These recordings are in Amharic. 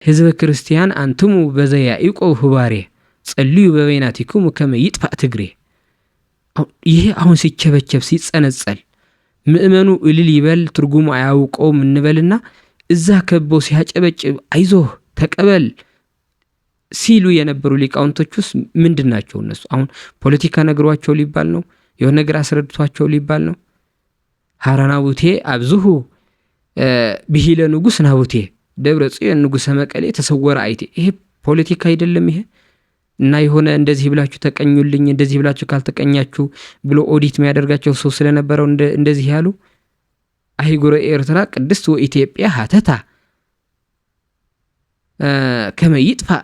ህዝበ ክርስቲያን አንትሙ በዘያዕቆብ ህባሬ ጸልዩ በበይናቲክሙ ከመ ይጥፋእ ትግሬ። ይሄ አሁን ሲቸበቸብ ሲጸነጸል ምእመኑ እልል ይበል ትርጉሙ አያውቀውም እንበልና እዛ ከበው ሲያጨበጭብ አይዞህ ተቀበል ሲሉ የነበሩ ሊቃውንቶቹስ ምንድናቸው? እነሱ አሁን ፖለቲካ ነግሯቸው ሊባል ነው? የሆነ ነገር አስረድቷቸው ሊባል ነው? ሐራናቡቴ አብዙሁ ብሂለ ንጉስ ናቡቴ ደብረ ጽዮን ንጉሰ መቀሌ ተሰወረ አይቴ። ይሄ ፖለቲካ አይደለም ይሄ? እና የሆነ እንደዚህ ብላችሁ ተቀኙልኝ እንደዚህ ብላችሁ ካልተቀኛችሁ ብሎ ኦዲት የሚያደርጋቸው ሰው ስለነበረው እንደዚህ ያሉ አይጉረ ኤርትራ ቅድስት ወኢትዮጵያ ሀተታ ከመ ይጥፋእ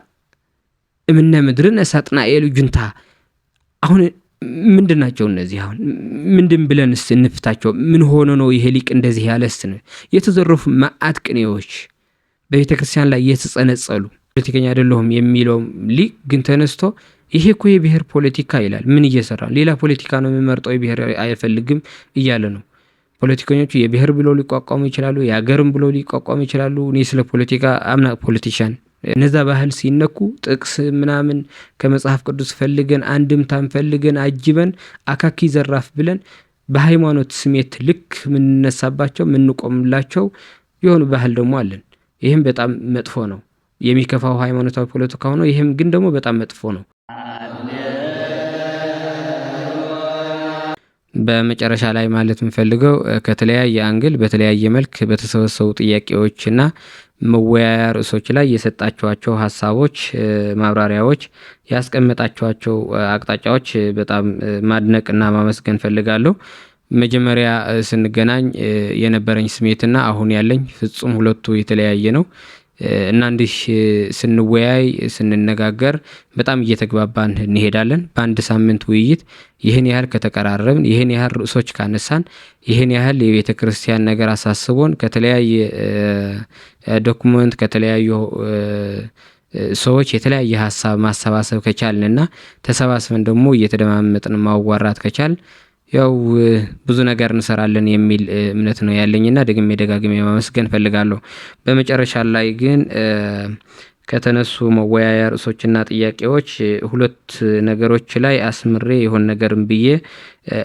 እምነ ምድርነ ሳጥናኤል ጁንታ። አሁን ምንድናቸው እነዚህ? አሁን ምንድን ብለንስ እንፍታቸው? ምን ሆኖ ነው ይሄ ሊቅ እንደዚህ ያለስ? የተዘረፉ መዓት ቅኔዎች በቤተ ክርስቲያን ላይ የተጸነጸሉ ፖለቲከኛ አይደለሁም የሚለው ሊቅ ግን ተነስቶ ይሄ እኮ የብሔር ፖለቲካ ይላል። ምን እየሰራ ሌላ ፖለቲካ ነው የሚመርጠው የብሔር አይፈልግም እያለ ነው። ፖለቲከኞቹ የብሔር ብሎ ሊቋቋሙ ይችላሉ፣ የሀገርም ብሎ ሊቋቋሙ ይችላሉ። እኔ ስለ ፖለቲካ አምና ፖለቲሻን እነዛ ባህል ሲነኩ ጥቅስ ምናምን ከመጽሐፍ ቅዱስ ፈልገን አንድምታም ፈልገን አጅበን አካኪ ዘራፍ ብለን በሃይማኖት ስሜት ልክ ምንነሳባቸው ምንቆምላቸው የሆኑ ባህል ደግሞ አለን። ይህም በጣም መጥፎ ነው። የሚከፋው ሃይማኖታዊ ፖለቲካ ሆኖ ይህም ግን ደግሞ በጣም መጥፎ ነው። በመጨረሻ ላይ ማለት የምፈልገው ከተለያየ አንግል በተለያየ መልክ በተሰበሰቡ ጥያቄዎችና መወያያ ርዕሶች ላይ የሰጣቸዋቸው ሀሳቦች፣ ማብራሪያዎች፣ ያስቀመጣቸዋቸው አቅጣጫዎች በጣም ማድነቅና ማመስገን ፈልጋለሁ። መጀመሪያ ስንገናኝ የነበረኝ ስሜትና አሁን ያለኝ ፍጹም ሁለቱ የተለያየ ነው እና እንዲህ ስንወያይ ስንነጋገር በጣም እየተግባባን እንሄዳለን። በአንድ ሳምንት ውይይት ይህን ያህል ከተቀራረብን፣ ይህን ያህል ርዕሶች ካነሳን፣ ይህን ያህል የቤተ ክርስቲያን ነገር አሳስቦን ከተለያየ ዶክመንት ከተለያዩ ሰዎች የተለያየ ሀሳብ ማሰባሰብ ከቻልንና ተሰባስበን ደግሞ እየተደማመጥን ማዋራት ከቻልን ያው ብዙ ነገር እንሰራለን የሚል እምነት ነው ያለኝና ደጋግሜ ማመስገን ፈልጋለሁ። በመጨረሻ ላይ ግን ከተነሱ መወያያ ርዕሶችና ጥያቄዎች ሁለት ነገሮች ላይ አስምሬ የሆነ ነገርም ብዬ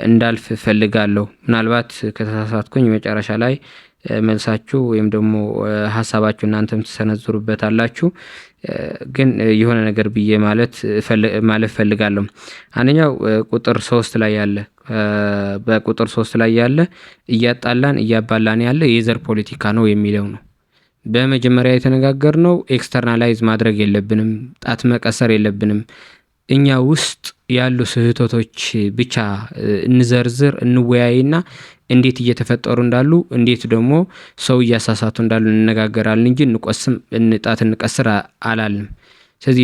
እንዳልፍ ፈልጋለሁ። ምናልባት ከተሳሳትኩኝ መጨረሻ ላይ መልሳችሁ ወይም ደግሞ ሀሳባችሁ እናንተም ተሰነዝሩበታላችሁ። ግን የሆነ ነገር ብዬ ማለት ፈልጋለሁ። አንደኛው ቁጥር 3 ላይ ያለ በቁጥር 3 ላይ ያለ እያጣላን እያባላን ያለ የዘር ፖለቲካ ነው የሚለው ነው። በመጀመሪያ የተነጋገርነው ኤክስተርናላይዝ ማድረግ የለብንም፣ ጣት መቀሰር የለብንም። እኛ ውስጥ ያሉ ስህተቶች ብቻ እንዘርዝር፣ እንወያይና እንዴት እየተፈጠሩ እንዳሉ እንዴት ደግሞ ሰው እያሳሳቱ እንዳሉ እንነጋገራለን እንጂ እንቆስም ጣት እንቀስር አላልንም። ስለዚህ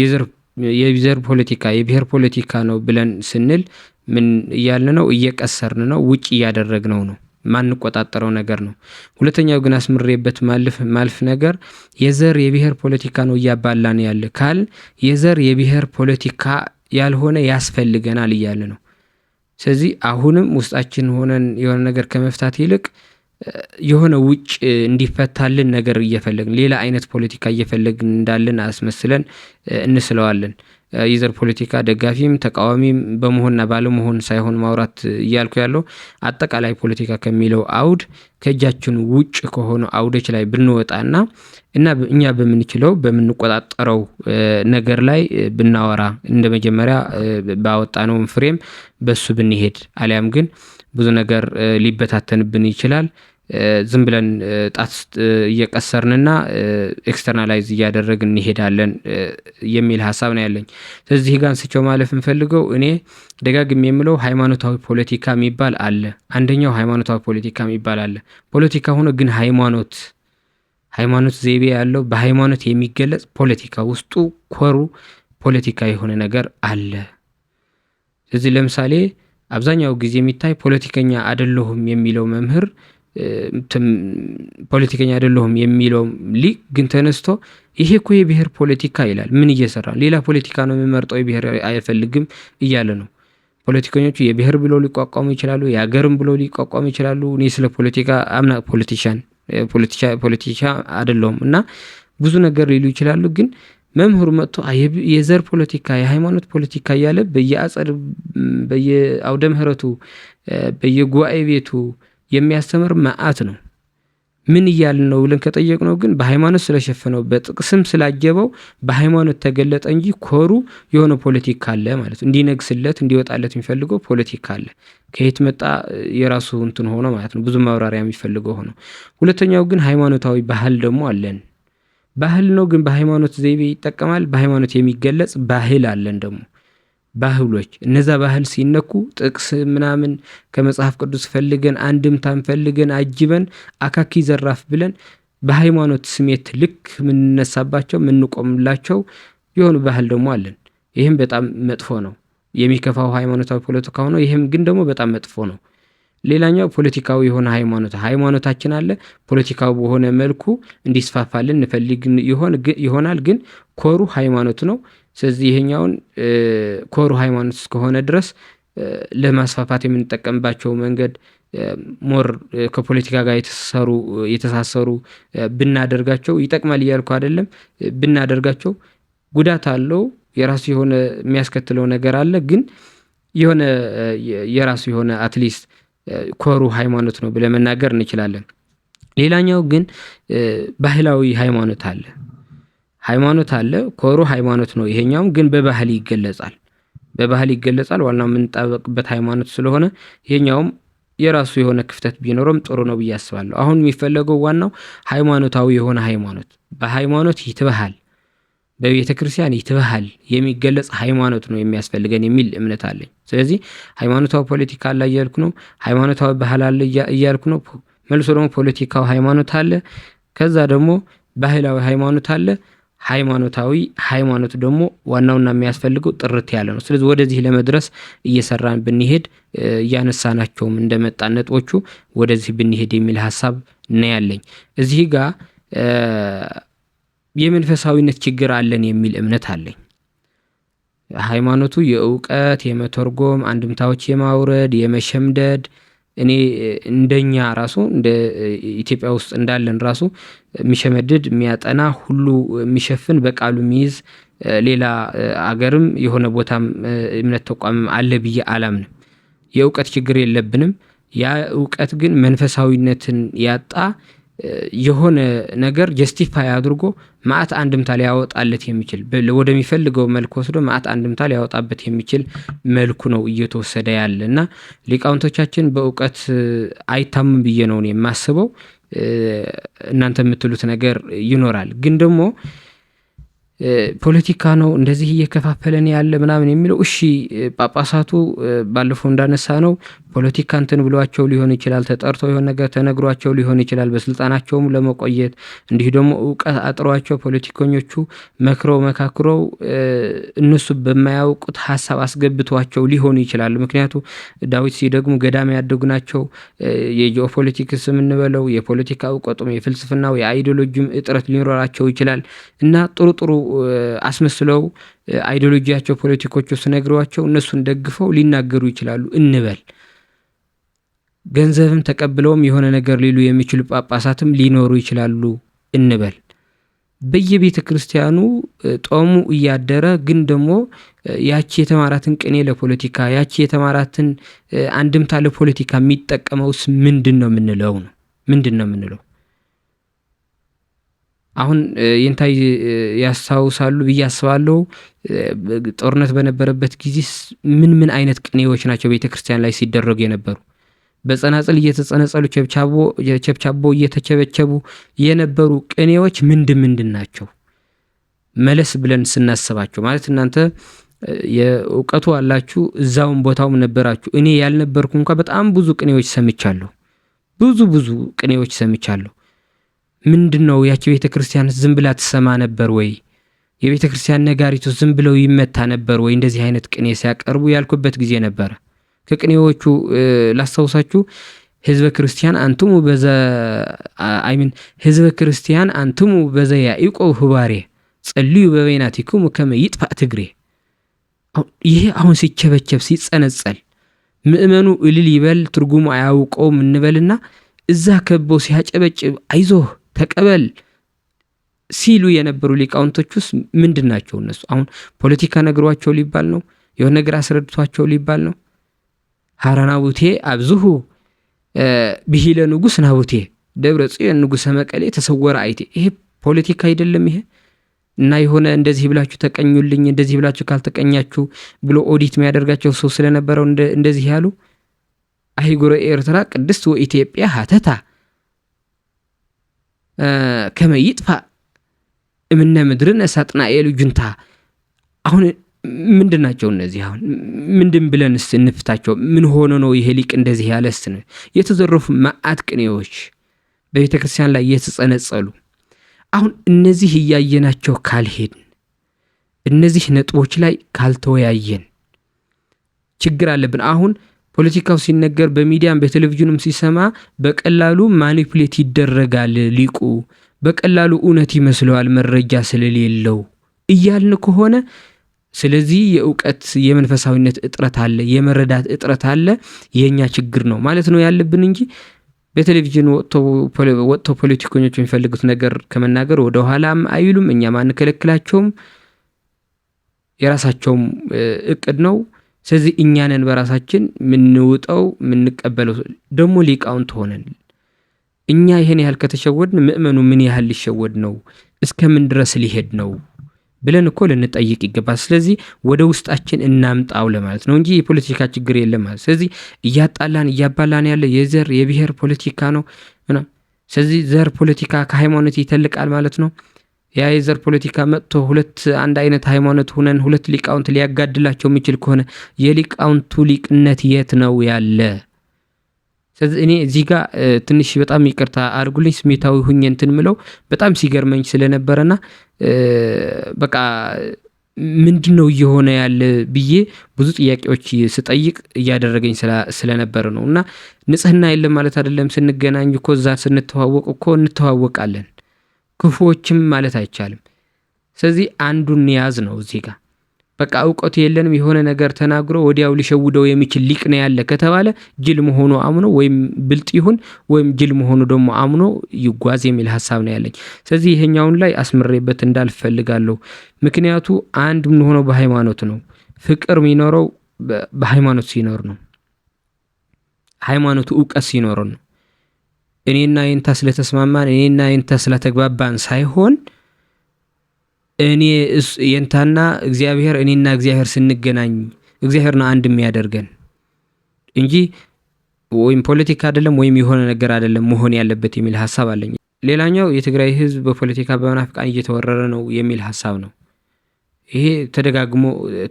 የዘር ፖለቲካ የብሔር ፖለቲካ ነው ብለን ስንል ምን እያልን ነው? እየቀሰርን ነው፣ ውጭ እያደረግነው ነው፣ ማንቆጣጠረው ነገር ነው። ሁለተኛው ግን አስምሬበት ማልፍ ነገር የዘር የብሔር ፖለቲካ ነው እያባላን ያለ ካል የዘር የብሔር ፖለቲካ ያልሆነ ያስፈልገናል እያለ ነው። ስለዚህ አሁንም ውስጣችን ሆነን የሆነ ነገር ከመፍታት ይልቅ የሆነ ውጭ እንዲፈታልን ነገር እየፈለግን ሌላ አይነት ፖለቲካ እየፈለግን እንዳለን አስመስለን እንስለዋለን። የዘር ፖለቲካ ደጋፊም ተቃዋሚም በመሆንና ባለመሆን ሳይሆን ማውራት እያልኩ ያለው አጠቃላይ ፖለቲካ ከሚለው አውድ ከእጃችን ውጭ ከሆነ አውዶች ላይ ብንወጣና እና እኛ በምንችለው በምንቆጣጠረው ነገር ላይ ብናወራ እንደ መጀመሪያ ባወጣነው ፍሬም በሱ ብንሄድ አሊያም ግን ብዙ ነገር ሊበታተንብን ይችላል። ዝም ብለን ጣት እየቀሰርንና ኤክስተርናላይዝ እያደረግን እንሄዳለን የሚል ሀሳብ ነው ያለኝ። ስለዚህ ጋር አንስቼው ማለፍ እንፈልገው እኔ ደጋግሜ የምለው ሃይማኖታዊ ፖለቲካ የሚባል አለ። አንደኛው ሃይማኖታዊ ፖለቲካ የሚባል አለ። ፖለቲካ ሆኖ ግን ሃይማኖት ዘይቤ ያለው በሃይማኖት የሚገለጽ ፖለቲካ ውስጡ ኮሩ ፖለቲካ የሆነ ነገር አለ። ስለዚህ ለምሳሌ አብዛኛው ጊዜ የሚታይ ፖለቲከኛ አይደለሁም የሚለው መምህር ፖለቲከኛ አይደለሁም የሚለው ሊቅ ግን ተነስቶ ይሄ እኮ የብሔር ፖለቲካ ይላል። ምን እየሰራ ሌላ ፖለቲካ ነው የሚመርጠው የብሔር አይፈልግም እያለ ነው። ፖለቲከኞቹ የብሔር ብሎ ሊቋቋሙ ይችላሉ፣ የሀገርም ብሎ ሊቋቋሙ ይችላሉ። እኔ ስለ ፖለቲካ አምና ፖለቲሻን አይደለሁም እና ብዙ ነገር ሊሉ ይችላሉ። ግን መምህሩ መጥቶ የዘር ፖለቲካ የሃይማኖት ፖለቲካ እያለ በየአጸድ በየአውደ ምህረቱ በየጉባኤ ቤቱ የሚያስተምር መዓት ነው። ምን እያልን ነው ብለን ከጠየቅነው ግን በሃይማኖት ስለሸፈነው በጥቅስም ስላጀበው በሃይማኖት ተገለጠ እንጂ ኮሩ የሆነ ፖለቲካ አለ ማለት ነው። እንዲነግስለት እንዲወጣለት የሚፈልገው ፖለቲካ አለ። ከየት መጣ የራሱ እንትን ሆኖ ማለት ነው። ብዙ ማብራሪያ የሚፈልገው ሆኖ። ሁለተኛው ግን ሃይማኖታዊ ባህል ደግሞ አለን። ባህል ነው ግን በሃይማኖት ዘይቤ ይጠቀማል። በሃይማኖት የሚገለጽ ባህል አለን ደግሞ ባህሎች። እነዛ ባህል ሲነኩ ጥቅስ ምናምን ከመጽሐፍ ቅዱስ ፈልገን አንድምታን ፈልገን አጅበን አካኪ ዘራፍ ብለን በሃይማኖት ስሜት ልክ ምንነሳባቸው ምንቆምላቸው የሆኑ ባህል ደግሞ አለን። ይህም በጣም መጥፎ ነው። የሚከፋው ሃይማኖታዊ ፖለቲካ ሆኖ ይህም ግን ደግሞ በጣም መጥፎ ነው። ሌላኛው ፖለቲካዊ የሆነ ሃይማኖታችን አለ። ፖለቲካው በሆነ መልኩ እንዲስፋፋልን እንፈልግ ይሆናል ግን ኮሩ ሃይማኖት ነው። ስለዚህ ይሄኛውን ኮሩ ሃይማኖት እስከሆነ ድረስ ለማስፋፋት የምንጠቀምባቸው መንገድ ሞር ከፖለቲካ ጋር የተሳሰሩ ብናደርጋቸው ይጠቅማል እያልኩ አይደለም። ብናደርጋቸው ጉዳት አለው። የራሱ የሆነ የሚያስከትለው ነገር አለ። ግን የሆነ የራሱ የሆነ አትሊስት ኮሩ ሃይማኖት ነው ብለን መናገር እንችላለን። ሌላኛው ግን ባህላዊ ሃይማኖት አለ። ኮሩ ሃይማኖት ነው። ይሄኛውም ግን በባህል ይገለጻል። ዋናው የምንጣበቅበት ሃይማኖት ስለሆነ ይሄኛውም የራሱ የሆነ ክፍተት ቢኖርም ጥሩ ነው ብዬ አስባለሁ። አሁን የሚፈለገው ዋናው ሃይማኖታዊ የሆነ ሃይማኖት በሃይማኖት ይትበሃል በቤተ ክርስቲያን ይትበሃል የሚገለጽ ሃይማኖት ነው የሚያስፈልገን የሚል እምነት አለኝ። ስለዚህ ሃይማኖታዊ ፖለቲካ አለ እያልኩ ነው። ሃይማኖታዊ ባህል አለ እያልኩ ነው። መልሶ ደግሞ ፖለቲካዊ ሃይማኖት አለ። ከዛ ደግሞ ባህላዊ ሃይማኖት አለ። ሃይማኖታዊ ሃይማኖት ደግሞ ዋናውና የሚያስፈልገው ጥርት ያለ ነው። ስለዚህ ወደዚህ ለመድረስ እየሰራን ብንሄድ እያነሳናቸውም እንደመጣ ነጥቦቹ ወደዚህ ብንሄድ የሚል ሐሳብ ነው ያለኝ። እዚህ ጋር የመንፈሳዊነት ችግር አለን የሚል እምነት አለኝ። ሃይማኖቱ የእውቀት የመተርጎም አንድምታዎች የማውረድ የመሸምደድ እኔ እንደኛ ራሱ እንደ ኢትዮጵያ ውስጥ እንዳለን ራሱ የሚሸመድድ የሚያጠና ሁሉ የሚሸፍን በቃሉ የሚይዝ ሌላ አገርም የሆነ ቦታም እምነት ተቋም አለ ብዬ አላምንም። የእውቀት ችግር የለብንም። ያ እውቀት ግን መንፈሳዊነትን ያጣ የሆነ ነገር ጀስቲፋይ አድርጎ ማዕት አንድምታ ሊያወጣለት የሚችል ወደሚፈልገው መልኩ ወስዶ ማዕት አንድምታ ሊያወጣበት የሚችል መልኩ ነው እየተወሰደ ያለ እና ሊቃውንቶቻችን በእውቀት አይታሙም ብዬ ነው የማስበው። እናንተ የምትሉት ነገር ይኖራል። ግን ደግሞ ፖለቲካ ነው እንደዚህ እየከፋፈለን ያለ ምናምን የሚለው እሺ ጳጳሳቱ ባለፈው እንዳነሳ ነው ፖለቲካ እንትን ብሏቸው ሊሆን ይችላል። ተጠርተው የሆነ ነገር ተነግሯቸው ሊሆን ይችላል። በስልጣናቸውም ለመቆየት እንዲህ ደግሞ እውቀት አጥሯቸው ፖለቲከኞቹ መካክረው እነሱ በማያውቁት ሐሳብ አስገብቷቸው ሊሆን ይችላል። ምክንያቱም ዳዊት ሲደግሙ ገዳም ያደጉ ናቸው። የጂኦፖለቲክስ የምንበለው የፖለቲካ እውቀቱም የፍልስፍናው የአይዲዮሎጂም እጥረት ሊኖራቸው ይችላል እና ጥሩ አስመስለው አይዲዮሎጂያቸው ፖለቲኮቹ ስነግሯቸው እነሱን ደግፈው ሊናገሩ ይችላሉ እንበል። ገንዘብም ተቀብለውም የሆነ ነገር ሊሉ የሚችሉ ጳጳሳትም ሊኖሩ ይችላሉ እንበል። በየቤተ ክርስቲያኑ ጦሙ እያደረ ግን ደግሞ ያቺ የተማራትን ቅኔ ለፖለቲካ ያቺ የተማራትን አንድምታ ለፖለቲካ የሚጠቀመውስ ምንድነው የምንለው? አሁን የንታይ ያስታውሳሉ ብዬ አስባለሁ። ጦርነት በነበረበት ጊዜ ምን አይነት ቅኔዎች ናቸው ቤተክርስቲያን ላይ ሲደረጉ የነበሩ? በጸናጽል እየተጸነጸሉ ቸብቻቦ እየተቸበቸቡ የነበሩ ቅኔዎች ምንድን ናቸው? መለስ ብለን ስናስባቸው ማለት እናንተ የእውቀቱ አላችሁ እዛውም ቦታውም ነበራችሁ። እኔ ያልነበርኩ እንኳን በጣም ብዙ ቅኔዎች ሰምቻለሁ። ብዙ ቅኔዎች ሰምቻለሁ። ምንድነው ያቺ ቤተክርስቲያን ዝም ብላ ትሰማ ነበር ወይ? የቤተክርስቲያን ነጋሪቱ ዝም ብለው ይመታ ነበር ወይ? እንደዚህ አይነት ቅኔ ሲያቀርቡ ያልኩበት ጊዜ ነበር። ከቅኔዎቹ ላስታውሳችሁ ህዝበ ክርስቲያን አንትሙ በዘ ያዕቆብ ህባሬ ጸልዩ በበይናቲክሙ ከመ ይጥፋእ ትግሬ። ይሄ አሁን ሲቸበቸብ ሲጸነጸል ምእመኑ እልል ይበል ትርጉሙ አያውቀውም እንበልና እዛ ከበው ሲያጨበጭብ አይዞህ ተቀበል ሲሉ የነበሩ ሊቃውንቶችስ ምንድናቸው? እነሱ አሁን ፖለቲካ ነግሯቸው ሊባል ነው? የሆነ ነገር አስረድቷቸው ሊባል ነው? ሀራናቡቴ አብዙሁ ብሂለ ንጉስ ናቡቴ ደብረ ጽዮን ንጉሰ መቀሌ ተሰወረ አይቴ። ይሄ ፖለቲካ አይደለም ይሄ? እና የሆነ እንደዚህ ብላችሁ ተቀኙልኝ፣ እንደዚህ ብላችሁ ካልተቀኛችሁ ብሎ ኦዲት የሚያደርጋቸው ሰው ስለነበረው እንደዚህ ያሉ አህጉረ ኤርትራ ቅድስት ወኢትዮጵያ ሀተታ ከመይጥፋ እምነ ምድርን ሳጥናኤል ጁንታ። አሁን ምንድናቸው እነዚህ? አሁን ምንድን ብለንስ እንፍታቸው? ምን ሆኖ ነው ይሄ ሊቅ እንደዚህ ያለስ? ነው የተዘረፉ መዓት ቅኔዎች በቤተ ክርስቲያን ላይ የተጸነጸሉ። አሁን እነዚህ እያየናቸው ካልሄድን፣ እነዚህ ነጥቦች ላይ ካልተወያየን ችግር አለብን። አሁን ፖለቲካው ሲነገር በሚዲያም በቴሌቪዥንም ሲሰማ በቀላሉ ማኒፑሌት ይደረጋል ሊቁ፣ በቀላሉ እውነት ይመስለዋል መረጃ ስለሌለው እያልን ከሆነ ስለዚህ የእውቀት የመንፈሳዊነት እጥረት አለ፣ የመረዳት እጥረት አለ። የኛ ችግር ነው ማለት ነው ያለብን እንጂ በቴሌቪዥን ወጥቶ ፖለቲከኞች የሚፈልጉት ነገር ከመናገር ወደ ኋላም አይሉም። እኛም አንከለክላቸውም። የራሳቸውም እቅድ ነው። ስለዚህ እኛንን በራሳችን ምንውጠው ምንቀበለው ደግሞ ሊቃውንት ሆነን እኛ ይሄን ያህል ከተሸወድን ምእመኑ ምን ያህል ሊሸወድ ነው? እስከምን ድረስ ሊሄድ ነው ብለን እኮ ልንጠይቅ ይገባል። ስለዚህ ወደ ውስጣችን እናምጣው ለማለት ነው እንጂ የፖለቲካ ችግር የለም ማለት። ስለዚህ እያባላን ያለ የዘር የብሔር ፖለቲካ ነው። ስለዚህ ዘር ፖለቲካ ከሃይማኖት ይተልቃል ማለት ነው። ያ የዘር ፖለቲካ መጥቶ አንድ አይነት ሃይማኖት ሆነን ሁለት ሊቃውንት ሊያጋድላቸው የሚችል ከሆነ የሊቃውንቱ ሊቅነት የት ነው ያለ? ስለዚህ እኔ እዚህ ጋር ትንሽ በጣም ይቅርታ አድርጉልኝ፣ ስሜታዊ ሁኜ እንትን ምለው በጣም ሲገርመኝ ስለነበረና በቃ ምንድነው እየሆነ ያለ ብዬ ብዙ ጥያቄዎች ስጠይቅ እያደረገኝ ስለነበረ ነው። እና ንጽህና የለም ማለት አይደለም። ስንገናኝ እኮ እዛ ስንተዋወቅ እኮ እንተዋወቃለን። ክፉዎችም ማለት አይቻልም። ስለዚህ አንዱን ያዝ ነው እዚህ ጋር በቃ እውቀቱ የለንም የሆነ ነገር ተናግሮ ወዲያው ሊሸውደው የሚችል ሊቅ ነው ያለ ከተባለ ጅል መሆኑ አምኖ ወይም ብልጥ ይሁን ወይም ጅል መሆኑ ደግሞ አምኖ ይጓዝ የሚል ሐሳብ ነው ያለኝ። ስለዚህ ይሄኛውን ላይ አስምሬበት እንዳልፈልጋለሁ። ምክንያቱ አንድ ምን ሆኖ በሃይማኖት ነው። ፍቅር የሚኖረው በሃይማኖት ሲኖር ነው። ሃይማኖቱ እውቀት ሲኖር ነው። እኔና የንታ ስለተስማማን እኔና የንታ ስለተግባባን ሳይሆን እኔ የንታና እግዚአብሔር እኔና እግዚአብሔር ስንገናኝ እግዚአብሔር ነው አንድ የሚያደርገን እንጂ ወይም ፖለቲካ አይደለም ወይም የሆነ ነገር አይደለም መሆን ያለበት የሚል ሐሳብ አለኝ። ሌላኛው የትግራይ ህዝብ በፖለቲካ በመናፍቃን እየተወረረ ነው የሚል ሐሳብ ነው። ይሄ ተደጋግሞ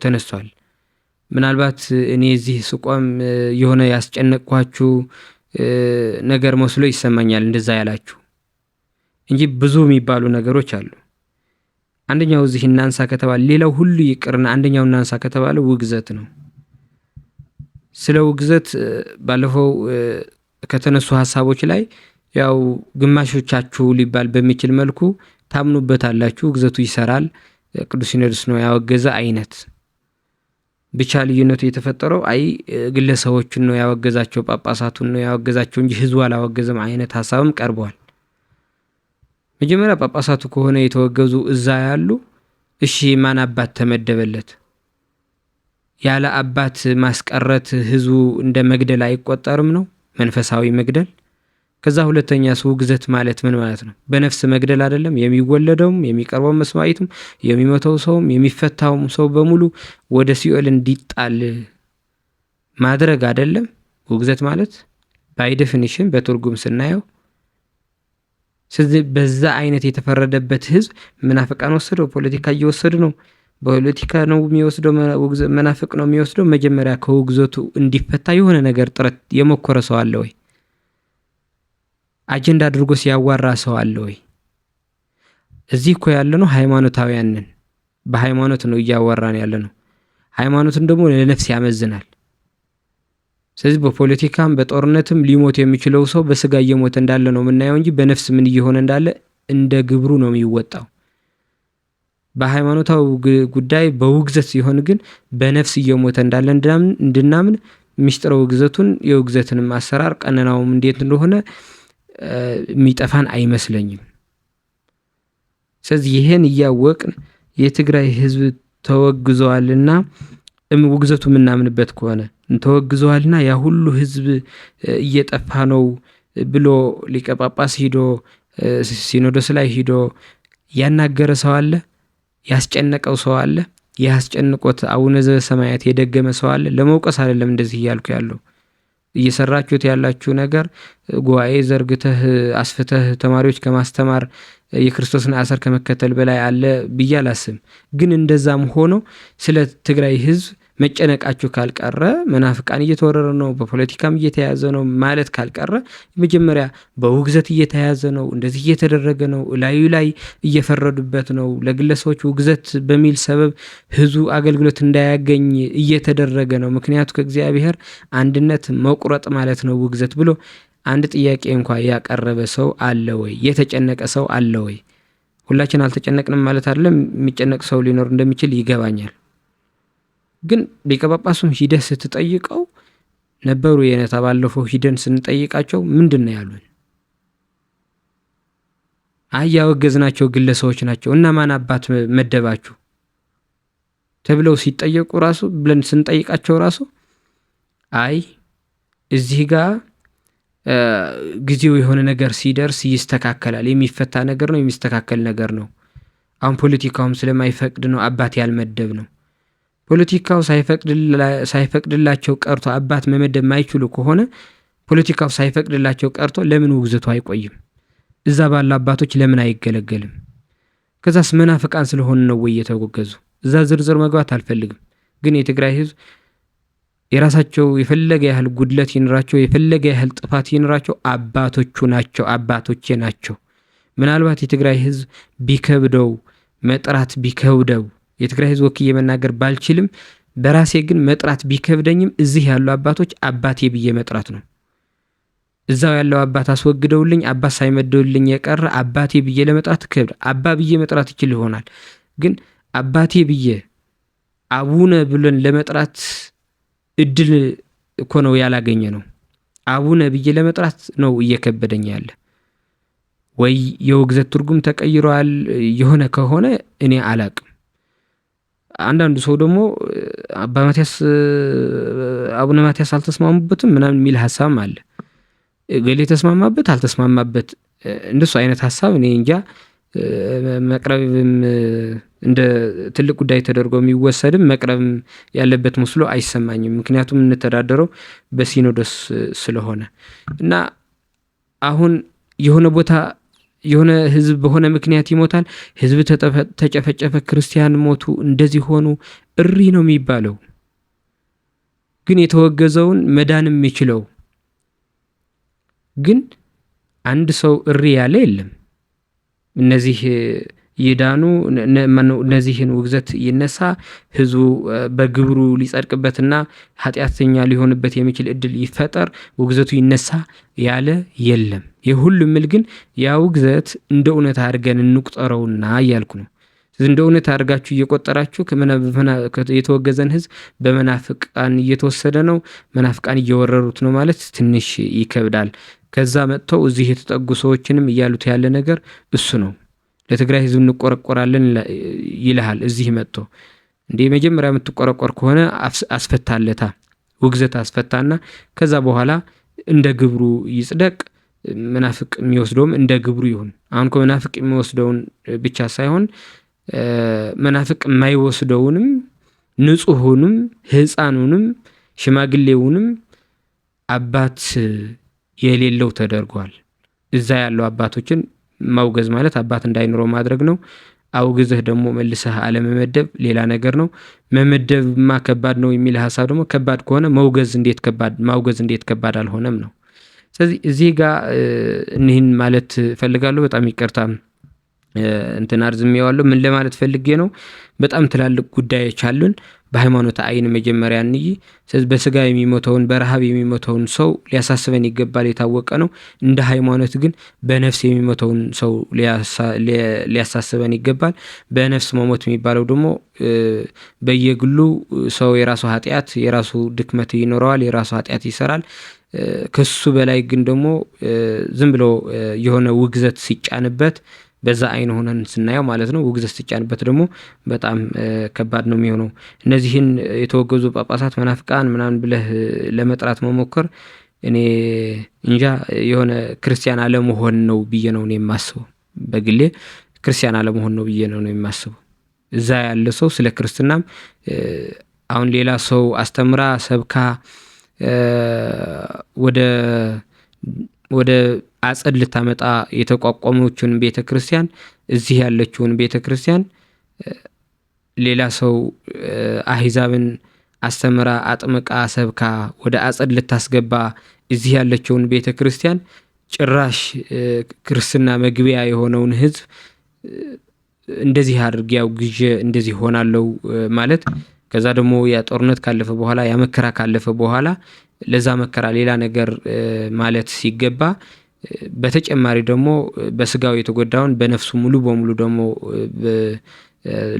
ተነስቷል። ምናልባት እኔ እዚህ ስቆም የሆነ ያስጨነቅኳችሁ ነገር መስሎ ይሰማኛል እንደዛ ያላችሁ እንጂ ብዙ የሚባሉ ነገሮች አሉ። አንደኛው እዚህ እናንሳ ከተባለ ሌላው ሁሉ ይቅርና አንደኛው እናንሳ ከተባለ ውግዘት ነው። ስለ ውግዘት ባለፈው ከተነሱ ሐሳቦች ላይ ያው ግማሾቻችሁ ሊባል በሚችል መልኩ ታምኑበታላችሁ። ውግዘቱ ይሰራል፣ ቅዱስ ሲኖዶስ ነው ያወገዘ አይነት ብቻ ልዩነቱ የተፈጠረው ግለሰቦችን ነው ያወገዛቸው፣ ጳጳሳቱን ነው ያወገዛቸው እንጂ ህዝቡ አላወገዘም አይነት ሐሳብም ቀርቧል። መጀመሪያ ጳጳሳቱ ከሆነ የተወገዙ እዛ ያሉ እሺ ማን አባት ተመደበለት? ያለ አባት ማስቀረት ህዝቡ እንደ መግደል አይቆጠርም ነው? መንፈሳዊ መግደል። ከዛ ሁለተኛስ ውግዘት ማለት ምን ማለት ነው? በነፍስ መግደል አይደለም? የሚወለደውም የሚቀርበው መስዋዕቱም የሚሞተው ሰውም የሚፈታውም ሰው በሙሉ ወደ ሲኦል እንዲጣል ማድረግ አይደለም ውግዘት ማለት ባይ ዴፊኒሽን በትርጉም ስናየው። ስለዚህ በዛ አይነት የተፈረደበት ህዝብ መናፍቃን ወሰደው፣ ፖለቲካ እየወሰዱ ነው። ፖለቲካ ነው የሚወስደው፣ መናፍቅ ነው የሚወስደው። መጀመሪያ ከውግዘቱ እንዲፈታ የሆነ ነገር ጥረት የሞከረ ሰው አለ ወይ? አጀንዳ አድርጎ ሲያዋራ ሰው አለ ወይ? እዚህ እኮ ያለነው ሃይማኖታውያን ነን። በሃይማኖት ነው እያወራን ያለነው። ሃይማኖትን ደግሞ ለነፍስ ያመዝናል። ስለዚህ በፖለቲካም በጦርነትም ሊሞት የሚችለው ሰው በስጋ እየሞተ እንዳለ ነው የምናየው እንጂ በነፍስ ምን እየሆነ እንዳለ እንደ ግብሩ ነው የሚወጣው። በሃይማኖታዊ ጉዳይ በውግዘት ሲሆን ግን በነፍስ እየሞተ እንዳለ እንድናምን ሚስጥረ ውግዘቱን የውግዘትንም አሰራር ቀነናውም እንዴት እንደሆነ የሚጠፋን አይመስለኝም። ስለዚህ ይሄን እያወቅን የትግራይ ህዝብ ተወግዘዋልና ውግዘቱ የምናምንበት ከሆነ ተወግዘዋልና ያ ሁሉ ህዝብ እየጠፋ ነው ብሎ ሊቀ ጳጳስ ሂዶ ሲኖዶስ ላይ ሂዶ ያናገረ ሰው አለ? ያስጨነቀው ሰው አለ? ያስጨንቆት አቡነ ዘበሰማያት የደገመ ሰው አለ? ለመውቀስ አይደለም እንደዚህ እያልኩ ያለው። እየሰራችሁት ያላችሁ ነገር ጉባኤ ዘርግተህ አስፍተህ ተማሪዎች ከማስተማር የክርስቶስን አሰር ከመከተል በላይ አለ ብዬ አላስብም። ግን እንደዛም ሆኖ ስለ ትግራይ ህዝብ መጨነቃችሁ ካልቀረ መናፍቃን እየተወረረ ነው፣ በፖለቲካም እየተያዘ ነው ማለት ካልቀረ መጀመሪያ በውግዘት እየተያዘ ነው፣ እንደዚህ እየተደረገ ነው፣ ላዩ ላይ እየፈረዱበት ነው፣ ለግለሰቦች ውግዘት በሚል ሰበብ ህዝቡ አገልግሎት እንዳያገኝ እየተደረገ ነው። ምክንያቱ ከእግዚአብሔር አንድነት መቁረጥ ማለት ነው ውግዘት ብሎ አንድ ጥያቄ እንኳ ያቀረበ ሰው አለ ወይ? የተጨነቀ ሰው አለ ወይ? ሁላችን አልተጨነቅንም ማለት አይደለም። የሚጨነቅ ሰው ሊኖር እንደሚችል ይገባኛል። ግን ሊቀ ጳጳሱም ሂደህ ስትጠይቀው ነበሩ የነታ ባለፈው ሂደን ስንጠይቃቸው ምንድነው ያሉን? ያወገዝናቸው ግለሰቦች ናቸው እና ማን አባት መደባችሁ ተብለው ሲጠየቁ ራሱ ብለን ስንጠይቃቸው ራሱ እዚህ ጋር ጊዜው የሆነ ነገር ሲደርስ ይስተካከላል፣ የሚፈታ ነገር ነው፣ የሚስተካከል ነገር ነው። አሁን ፖለቲካውም ስለማይፈቅድ ነው አባት ያልመደብ ነው። ፖለቲካው ሳይፈቅድላቸው ቀርቶ አባት መመደብ ማይችሉ ከሆነ ፖለቲካው ሳይፈቅድላቸው ቀርቶ ለምን ውግዘቱ አይቆይም? እዛ ባለ አባቶች ለምን አይገለገልም? ከዛስ መናፍቃን ስለሆነ ነው ወይ የተወገዙ? እዛ ዝርዝር መግባት አልፈልግም። ግን የትግራይ ህዝብ የራሳቸው የፈለገ ያህል ጉድለት ይኖራቸው፣ የፈለገ ያህል ጥፋት ይኖራቸው አባቶቹ ናቸው፣ አባቶቼ ናቸው። ምናልባት የትግራይ ህዝብ ቢከብደው መጥራት ቢከብደው የትግራይ ህዝብ ወክዬ መናገር ባልችልም በራሴ ግን መጥራት ቢከብደኝም እዚህ ያሉ አባቶች አባቴ ብዬ መጥራት ነው። እዛው ያለው አባት አስወግደውልኝ አባት ሳይመደውልኝ የቀረ አባቴ ብዬ ለመጥራት ከብድ አባ ብዬ መጥራት ይችል ይሆናል። ግን አባቴ ብዬ አቡነ ብለን ለመጥራት እድል እኮ ነው ያላገኘ ነው። አቡነ ብዬ ለመጥራት ነው እየከበደኝ ያለ። ወይ የውግዘት ትርጉም ተቀይሯል የሆነ ከሆነ እኔ አላቅም። አንዳንዱ ሰው ደግሞ አቡነ ማትያስ አልተስማሙበትም ምናምን የሚል ሐሳብም አለ። ገሌ ተስማማበት አልተስማማበት እንደሱ አይነት ሐሳብ እኔ እንጃ መቅረብም እንደ ትልቅ ጉዳይ ተደርጎ የሚወሰድም መቅረብም ያለበት መስሎ አይሰማኝም። ምክንያቱም እንተዳደረው በሲኖዶስ ስለሆነ እና አሁን የሆነ ቦታ የሆነ ህዝብ በሆነ ምክንያት ይሞታል፣ ህዝብ ተጨፈጨፈ፣ ክርስቲያን ሞቱ፣ እንደዚህ ሆኑ እሪ ነው የሚባለው። ግን የተወገዘውን መዳን የሚችለው ግን አንድ ሰው እሪ ያለ የለም። እነዚህ ይዳኑ እነዚህን ውግዘት ይነሳ ህዝቡ በግብሩ ሊጸድቅበትና ኃጢአተኛ ሊሆንበት የሚችል እድል ይፈጠር ውግዘቱ ይነሳ ያለ የለም። የሁሉም ምል ግን ያ ውግዘት እንደ እውነት አድርገን እንቁጠረውና እያልኩ ነው። እንደ እውነት አድርጋችሁ እየቆጠራችሁ የተወገዘን ህዝብ በመናፍቃን እየተወሰደ ነው፣ መናፍቃን እየወረሩት ነው ማለት ትንሽ ይከብዳል። ከዛ መጥተው እዚህ የተጠጉ ሰዎችንም እያሉት ያለ ነገር እሱ ነው። ለትግራይ ህዝብ እንቆረቆራለን ይልሃል። እዚህ መጥቶ እንደ መጀመሪያ የምትቆረቆር ከሆነ አስፈታለታ ውግዘት አስፈታና ከዛ በኋላ እንደ ግብሩ ይጽደቅ። መናፍቅ የሚወስደውም እንደ ግብሩ ይሁን። አሁን መናፍቅ የሚወስደውን ብቻ ሳይሆን መናፍቅ የማይወስደውንም ንጹሑንም ህፃኑንም ሽማግሌውንም አባት የሌለው ተደርጓል። እዛ ያለው አባቶችን ማውገዝ ማለት አባት እንዳይኖረው ማድረግ ነው። አውግዘህ ደግሞ መልሰህ አለመመደብ ሌላ ነገር ነው። መመደብማ ከባድ ነው የሚል ሐሳብ ደግሞ ከባድ ከሆነ ማውገዝ እንዴት ከባድ አልሆነም ነው። ስለዚህ እዚህ ጋር እነዚህን ማለት ፈልጋለሁ። በጣም ይቅርታ አርዝሜዋለሁ። ምን ለማለት ፈልጌ ነው? በጣም ትላልቅ ጉዳዮች አሉን። በሃይማኖት አይን መጀመሪያ እንይ። ስለዚህ በስጋ የሚሞተውን በረሃብ የሚሞተውን ሰው ሊያሳስበን ይገባል፣ የታወቀ ነው። እንደ ሃይማኖት ግን በነፍስ የሚሞተውን ሰው ሊያሳስበን ይገባል። በነፍስ መሞት የሚባለው ደግሞ በየግሉ ሰው የራሱ ኃጢአት የራሱ ድክመት ይኖረዋል፣ የራሱ ኃጢአት ይሰራል። ከሱ በላይ ግን ደግሞ ዝም ብሎ የሆነ ውግዘት ሲጫንበት በዛ አይን ሆነን ስናየው ማለት ነው። ውግዘት ስትጫንበት ደግሞ በጣም ከባድ ነው የሚሆነው። እነዚህን የተወገዙ ጳጳሳት መናፍቃን ምናምን ብለህ ለመጥራት መሞከር እኔ እንጃ የሆነ ክርስቲያን አለመሆን ነው ብዬ ነው እኔ የማስበው። በግሌ ክርስቲያን አለመሆን ነው ብዬ ነው የማስበው። እዛ ያለ ሰው ስለ ክርስትናም አሁን ሌላ ሰው አስተምራ ሰብካ ወደ አጸድ ልታመጣ የተቋቋመችውን ቤተክርስቲያን እዚህ ያለችውን ቤተክርስቲያን ሌላ ሰው አህዛብን አስተምራ አጥምቃ ሰብካ ወደ አጸድ ልታስገባ እዚህ ያለችውን ቤተክርስቲያን ጭራሽ ክርስትና መግቢያ የሆነውን ህዝብ እንደዚህ አድርጊያው ግዤ እንደዚህ ሆናለው ማለት ከዛ ደግሞ ያ ጦርነት ካለፈ በኋላ ያ መከራ ካለፈ በኋላ ለዛ መከራ ሌላ ነገር ማለት ሲገባ በተጨማሪ ደግሞ በስጋው የተጎዳውን በነፍሱ ሙሉ በሙሉ ደግሞ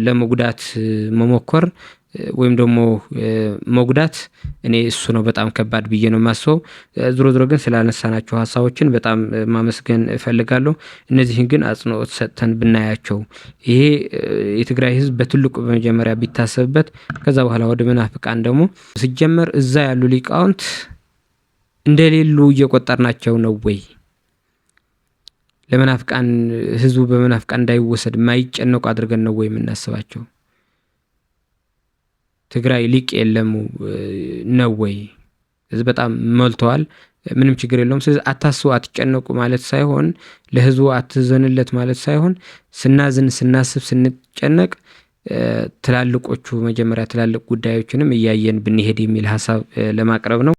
ለመጉዳት መሞከር ወይም ደግሞ መጉዳት እኔ እሱ ነው በጣም ከባድ ብዬ ነው የማስበው። ዙሮ ዙሮ ግን ስላነሳናቸው ሀሳቦችን በጣም ማመስገን እፈልጋለሁ። እነዚህን ግን አጽንኦት ሰጥተን ብናያቸው ይሄ የትግራይ ህዝብ በትልቁ በመጀመሪያ ቢታሰብበት ከዛ በኋላ ወደ መናፍቃን ደግሞ ሲጀመር እዛ ያሉ ሊቃውንት እንደሌሉ እየቆጠርናቸው ነው ወይ? ለመናፍቃን ህዝቡ በመናፍቃን እንዳይወሰድ ማይጨነቁ አድርገን ነው ወይ የምናስባቸው? ትግራይ ሊቅ የለም ነው ወይ? ህዝብ በጣም ሞልቷል። ምንም ችግር የለውም። ስለዚህ አታስቡ፣ አትጨነቁ ማለት ሳይሆን ለህዝቡ አትዘንለት ማለት ሳይሆን ስናዝን፣ ስናስብ፣ ስንጨነቅ ትላልቆቹ መጀመሪያ ትላልቅ ጉዳዮችንም እያየን ብንሄድ የሚል ሀሳብ ለማቅረብ ነው።